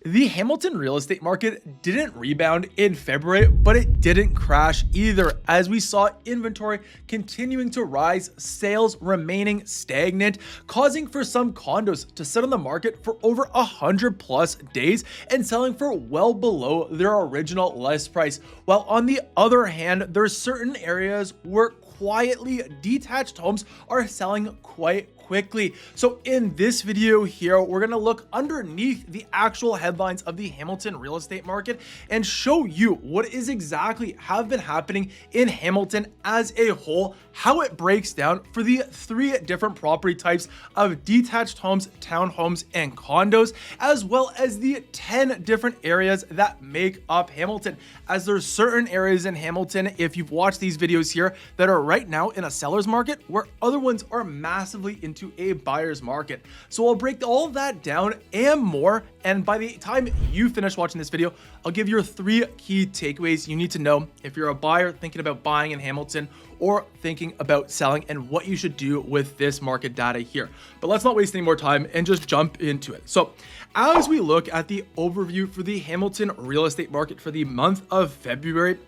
The Hamilton real estate market didn't rebound in February, but it didn't crash either, as we saw inventory continuing to rise, sales remaining stagnant, causing for some condos to sit on the market for over 100+ days and selling for well below their original list price. While on the other hand, there's certain areas where quietly detached homes are selling quite quickly. So in this video here, we're going to look underneath the actual headlines of the Hamilton real estate market and show you what is exactly have been happening in Hamilton as a whole, how it breaks down for the 3 different property types of detached homes, townhomes, and condos, as well as the 10 different areas that make up Hamilton, as there's certain areas in Hamilton, if you've watched these videos here, that are right now in a seller's market, where other ones are massively into a buyer's market. So I'll break all of that down and more, and by the time you finish watching this video, I'll give you 3 key takeaways you need to know if you're a buyer thinking about buying in Hamilton or thinking about selling, and what you should do with this market data here. But let's not waste any more time and just jump into it. So as we look at the overview for the Hamilton real estate market for the month of February,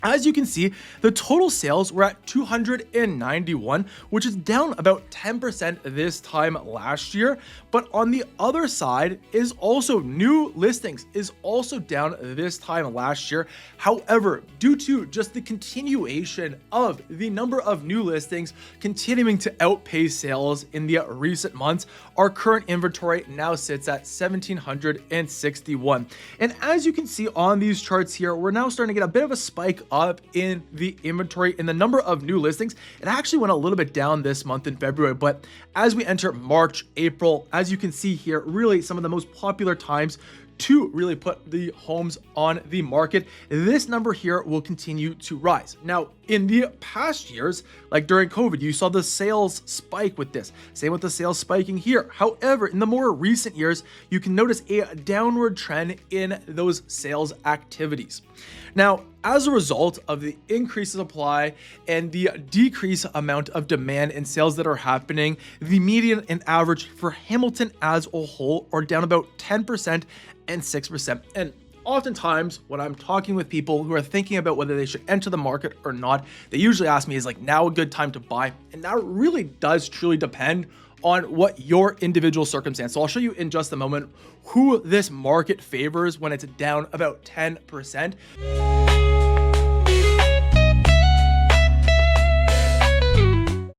as you can see, the total sales were at 291, which is down about 10% this time last year. But on the other side is also new listings is also down this time last year. However, due to just the continuation of the number of new listings continuing to outpace sales in the recent months, our current inventory now sits at 1,761. And as you can see on these charts here, we're now starting to get a bit of a spike up in the inventory in the number of new listings. It actually went a little bit down this month in February, but as we enter March, April, as you can see here, really some of the most popular times to really put the homes on the market, this number here will continue to rise. Now, in the past years, like during COVID, you saw the sales spike with this. Same with the sales spiking here. However, in the more recent years, you can notice a downward trend in those sales activities. Now, as a result of the increase in supply and the decrease amount of demand and sales that are happening, the median and average for Hamilton as a whole are down about 10% and 6%. And oftentimes when I'm talking with people who are thinking about whether they should enter the market or not, they usually ask me, is like now a good time to buy? And that really does truly depend on what your individual circumstance. So I'll show you in just a moment who this market favors when it's down about 10%.